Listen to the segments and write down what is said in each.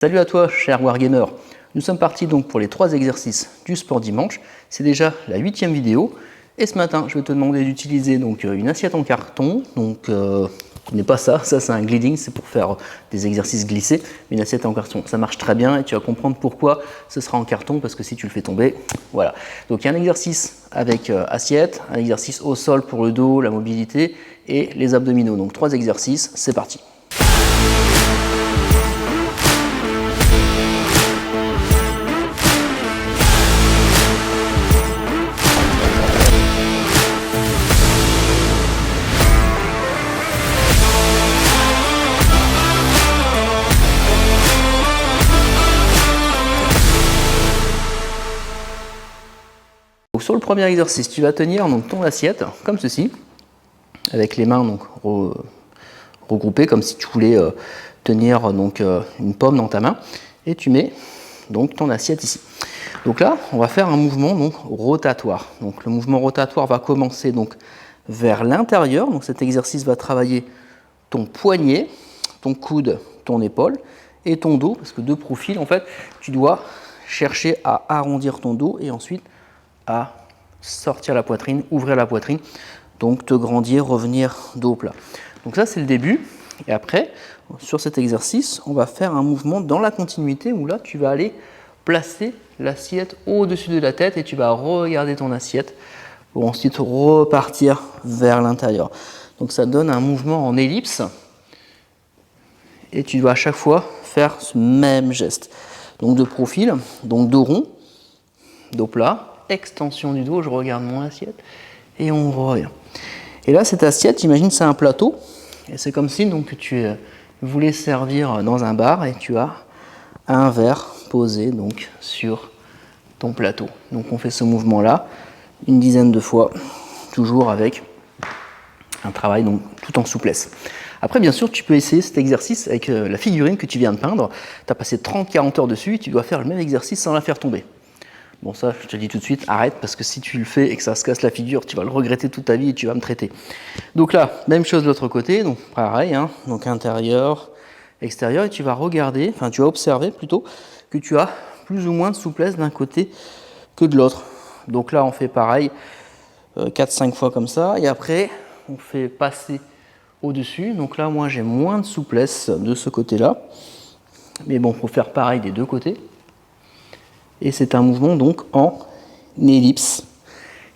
Salut à toi, cher Wargamer. Nous sommes partis donc pour les 3 exercices du sport dimanche. C'est déjà la 8e vidéo. Et ce matin, je vais te demander d'utiliser donc une assiette en carton. Donc, ce n'est pas ça, c'est un gliding, c'est pour faire des exercices glissés. Une assiette en carton, ça marche très bien et tu vas comprendre pourquoi ce sera en carton, parce que si tu le fais tomber, voilà. Donc, il y a un exercice avec assiette, un exercice au sol pour le dos, la mobilité et les abdominaux. Donc, 3 exercices, c'est parti. Donc sur le premier exercice, tu vas tenir donc ton assiette comme ceci, avec les mains donc regroupées comme si tu voulais tenir donc une pomme dans ta main, et tu mets donc ton assiette ici. Donc là, on va faire un mouvement donc rotatoire. Donc le mouvement rotatoire va commencer donc vers l'intérieur. Donc cet exercice va travailler ton poignet, ton coude, ton épaule et ton dos, parce que de profil en fait, tu dois chercher à arrondir ton dos et ensuite à sortir la poitrine, ouvrir la poitrine, donc te grandir, revenir dos plat. Donc ça c'est le début, et après sur cet exercice on va faire un mouvement dans la continuité où là tu vas aller placer l'assiette au-dessus de la tête et tu vas regarder ton assiette pour ensuite repartir vers l'intérieur. Donc ça donne un mouvement en ellipse et tu dois à chaque fois faire ce même geste. Donc de profil, donc dos rond, dos plat, extension du dos, je regarde mon assiette et on revient. Et là, cette assiette, imagine c'est un plateau et c'est comme si donc tu voulais servir dans un bar et tu as un verre posé donc sur ton plateau. Donc on fait ce mouvement-là une dizaine de fois, toujours avec un travail donc tout en souplesse. Après, bien sûr, tu peux essayer cet exercice avec la figurine que tu viens de peindre. Tu as passé 30-40 heures dessus et tu dois faire le même exercice sans la faire tomber. Bon, ça, je te dis tout de suite, arrête, parce que si tu le fais et que ça se casse la figure, tu vas le regretter toute ta vie et tu vas me traiter. Donc là, même chose de l'autre côté, donc pareil, hein, donc intérieur, extérieur, et tu vas regarder, enfin tu vas observer plutôt, que tu as plus ou moins de souplesse d'un côté que de l'autre. Donc là, on fait pareil, 4-5 fois comme ça, et après, on fait passer au-dessus. Donc là, moi, j'ai moins de souplesse de ce côté-là, mais bon, il faut faire pareil des deux côtés. Et c'est un mouvement donc en ellipse.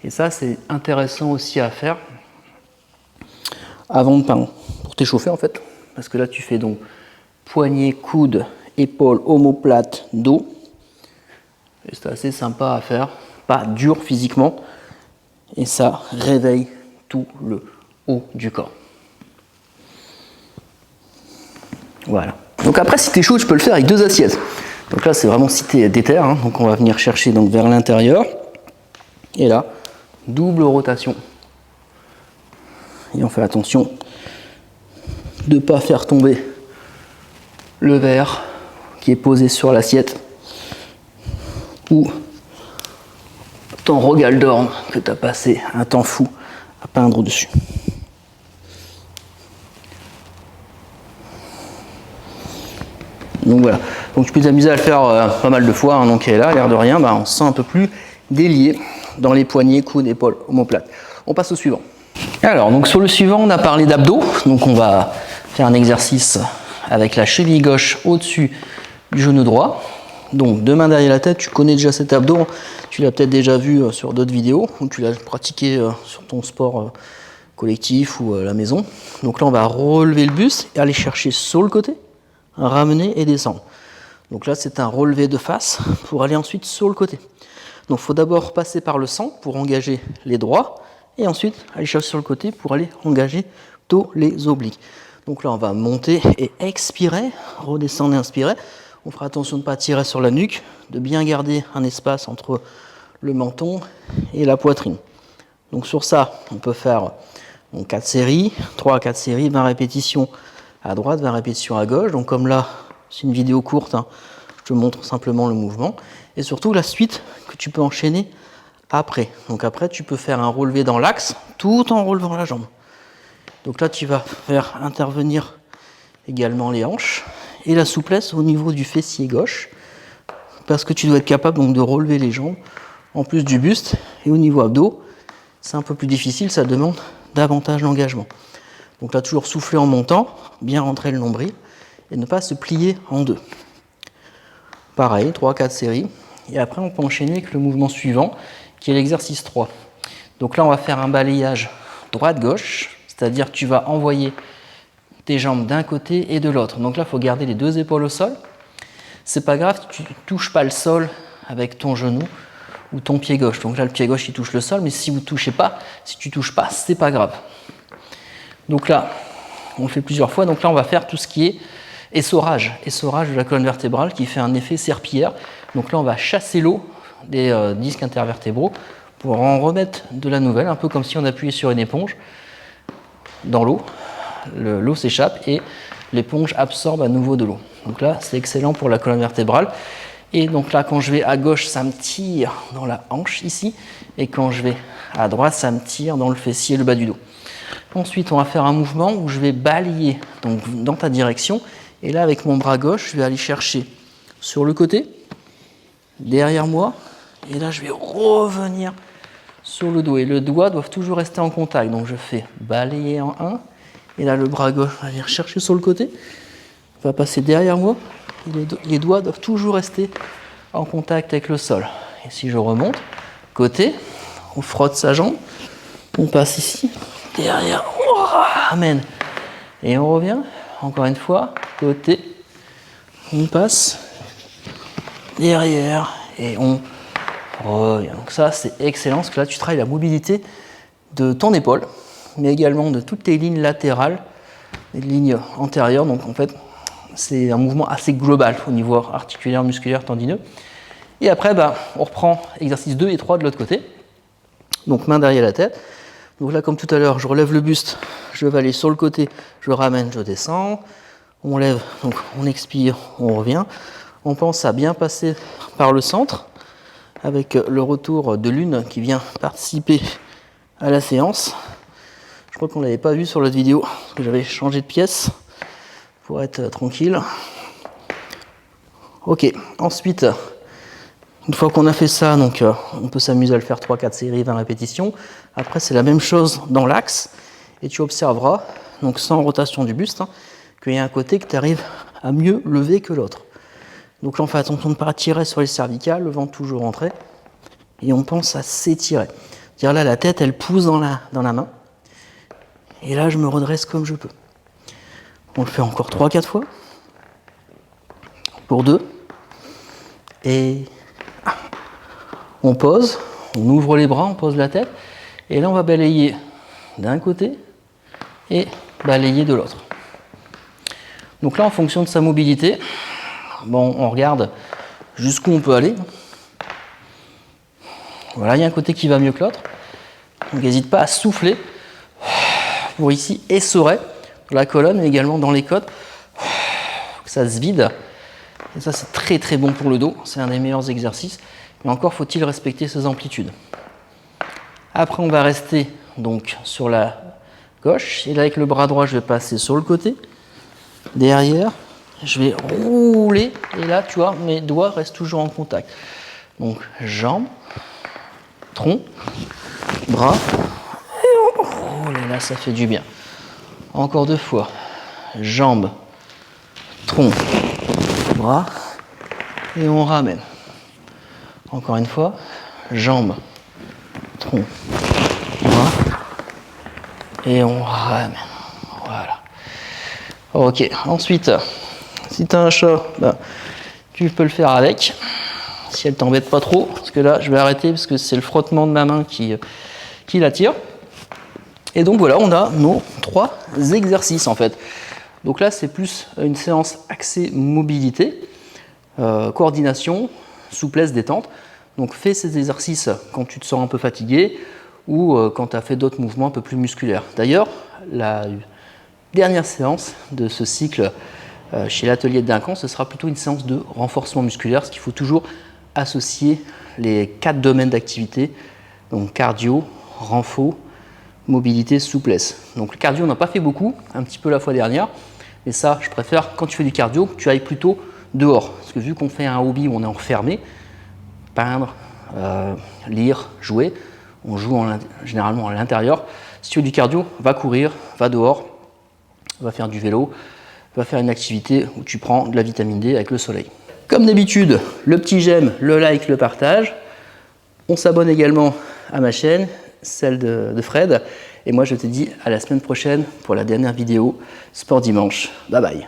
Et ça, c'est intéressant aussi à faire avant de peindre, pour t'échauffer en fait. Parce que là, tu fais donc poignet, coude, épaule, omoplate, dos. Et c'est assez sympa à faire, pas dur physiquement. Et ça réveille tout le haut du corps. Voilà. Donc après, si t'es chaud, tu peux le faire avec 2 assiettes. Donc là, c'est vraiment si t'es déter, hein. Donc on va venir chercher donc vers l'intérieur. Et là, double rotation. Et on fait attention de ne pas faire tomber le verre qui est posé sur l'assiette ou ton Rogal d'orme que tu as passé un temps fou à peindre dessus. Donc voilà, donc tu peux t'amuser à le faire pas mal de fois, hein. Donc là, l'air de rien, on se sent un peu plus délié dans les poignets, coudes, épaules, omoplates. On passe au suivant. Alors, donc sur le suivant, on a parlé d'abdos, donc on va faire un exercice avec la cheville gauche au-dessus du genou droit. Donc deux mains derrière la tête, tu connais déjà cet abdos, tu l'as peut-être déjà vu sur d'autres vidéos, ou tu l'as pratiqué sur ton sport collectif ou à la maison. Donc là, on va relever le buste et aller chercher sur le côté, ramener et descendre. Donc là, c'est un relevé de face pour aller ensuite sur le côté. Donc il faut d'abord passer par le centre pour engager les droits et ensuite aller chercher sur le côté pour aller engager tous les obliques. Donc là, on va monter et expirer, redescendre et inspirer. On fera attention de ne pas tirer sur la nuque, de bien garder un espace entre le menton et la poitrine. Donc sur ça, on peut faire 4 séries, 3 à 4 séries, 20 répétitions à droite, 20 répétitions à gauche. Donc comme là, c'est une vidéo courte, hein, je te montre simplement le mouvement. Et surtout la suite que tu peux enchaîner après. Donc après, tu peux faire un relevé dans l'axe tout en relevant la jambe. Donc là, tu vas faire intervenir également les hanches et la souplesse au niveau du fessier gauche, parce que tu dois être capable donc de relever les jambes en plus du buste. Et au niveau abdos, c'est un peu plus difficile, ça demande davantage d'engagement. Donc là, toujours souffler en montant, bien rentrer le nombril et ne pas se plier en deux. Pareil, 3-4 séries. Et après, on peut enchaîner avec le mouvement suivant, qui est l'exercice 3. Donc là, on va faire un balayage droite-gauche, c'est-à-dire que tu vas envoyer tes jambes d'un côté et de l'autre. Donc là, il faut garder les deux épaules au sol. C'est pas grave, tu ne touches pas le sol avec ton genou ou ton pied gauche. Donc là, le pied gauche, il touche le sol, mais si vous touchez pas, si tu touches pas, c'est pas grave. Donc là, on le fait plusieurs fois. Donc là, on va faire tout ce qui est essorage de la colonne vertébrale qui fait un effet serpillière. Donc là, on va chasser l'eau des disques intervertébraux pour en remettre de la nouvelle, un peu comme si on appuyait sur une éponge dans l'eau. L'eau s'échappe et l'éponge absorbe à nouveau de l'eau. Donc là, c'est excellent pour la colonne vertébrale. Et donc là, quand je vais à gauche, ça me tire dans la hanche ici. Et quand je vais à droite, ça me tire dans le fessier et le bas du dos. Ensuite, on va faire un mouvement où je vais balayer donc, dans ta direction. Et là, avec mon bras gauche, je vais aller chercher sur le côté, derrière moi. Et là, je vais revenir sur le dos. Et le doigt doit toujours rester en contact. Donc je fais balayer en 1. Et là, le bras gauche va venir chercher sur le côté, va passer derrière moi. Et les doigts doivent toujours rester en contact avec le sol. Et si je remonte, côté, on frotte sa jambe, on passe ici, derrière, on ramène. Et on revient, encore une fois, côté, on passe, derrière, et on revient. Donc ça, c'est excellent, parce que là, tu travailles la mobilité de ton épaule, mais également de toutes tes lignes latérales, les lignes antérieures. Donc en fait, c'est un mouvement assez global au niveau articulaire, musculaire, tendineux. Et après, on reprend exercice 2 et 3 de l'autre côté. Donc main derrière la tête. Donc là, comme tout à l'heure, je relève le buste, je vais aller sur le côté, je ramène, je descends. On lève, donc on expire, on revient. On pense à bien passer par le centre, avec le retour de l'une qui vient participer à la séance. Je crois qu'on ne l'avait pas vu sur l'autre vidéo, parce que j'avais changé de pièce pour être tranquille. Ok, ensuite, une fois qu'on a fait ça, donc, on peut s'amuser à le faire 3-4 séries, 20 répétitions. Après, c'est la même chose dans l'axe, et tu observeras, donc sans rotation du buste, qu'il y a un côté que tu arrives à mieux lever que l'autre. Donc là, on fait attention de ne pas tirer sur les cervicales, le ventre toujours rentré, et on pense à s'étirer. C'est-à-dire là, la tête, elle pousse dans la main. Et là, je me redresse comme je peux. On le fait encore 3-4 fois. Pour 2. Et on pose, on ouvre les bras, on pose la tête. Et là, on va balayer d'un côté et balayer de l'autre. Donc là, en fonction de sa mobilité, on regarde jusqu'où on peut aller. Voilà, il y a un côté qui va mieux que l'autre. Donc n'hésite pas à souffler pour ici essorer la colonne, mais également dans les côtes, que ça se vide. Et ça, c'est très très bon pour le dos. C'est un des meilleurs exercices. Mais encore faut-il respecter ces amplitudes. Après, on va rester donc sur la gauche. Et là, avec le bras droit, je vais passer sur le côté. Derrière, je vais rouler. Et là, tu vois, mes doigts restent toujours en contact. Donc, jambes, tronc, bras. Et on roule. Et là, ça fait du bien. Encore 2 fois. Jambes, tronc, bras. Et on ramène. Encore une fois. Jambes, tronc, bras. Et on ramène. Voilà. Ok. Ensuite, si tu as un chat, tu peux le faire avec. Si elle t'embête pas trop. Parce que là, je vais arrêter parce que c'est le frottement de ma main qui l'attire. Et donc voilà, on a nos 3 exercices en fait. Donc là, c'est plus une séance axée mobilité, coordination, souplesse, détente. Donc fais ces exercices quand tu te sens un peu fatigué ou quand tu as fait d'autres mouvements un peu plus musculaires. D'ailleurs, la dernière séance de ce cycle chez l'atelier de Duncan, ce sera plutôt une séance de renforcement musculaire, parce qu'il faut toujours associer les 4 domaines d'activité, donc cardio, renfo, mobilité, souplesse. Donc le cardio, on n'a pas fait beaucoup, un petit peu la fois dernière, Et ça, je préfère, quand tu fais du cardio, que tu ailles plutôt dehors. Parce que vu qu'on fait un hobby où on est enfermé, peindre, lire, jouer, on joue généralement à l'intérieur. Si tu fais du cardio, va courir, va dehors, va faire du vélo, va faire une activité où tu prends de la vitamine D avec le soleil. Comme d'habitude, le petit j'aime, le like, le partage. On s'abonne également à ma chaîne, celle de Fred. Et moi, je te dis à la semaine prochaine pour la dernière vidéo Sport Dimanche. Bye bye.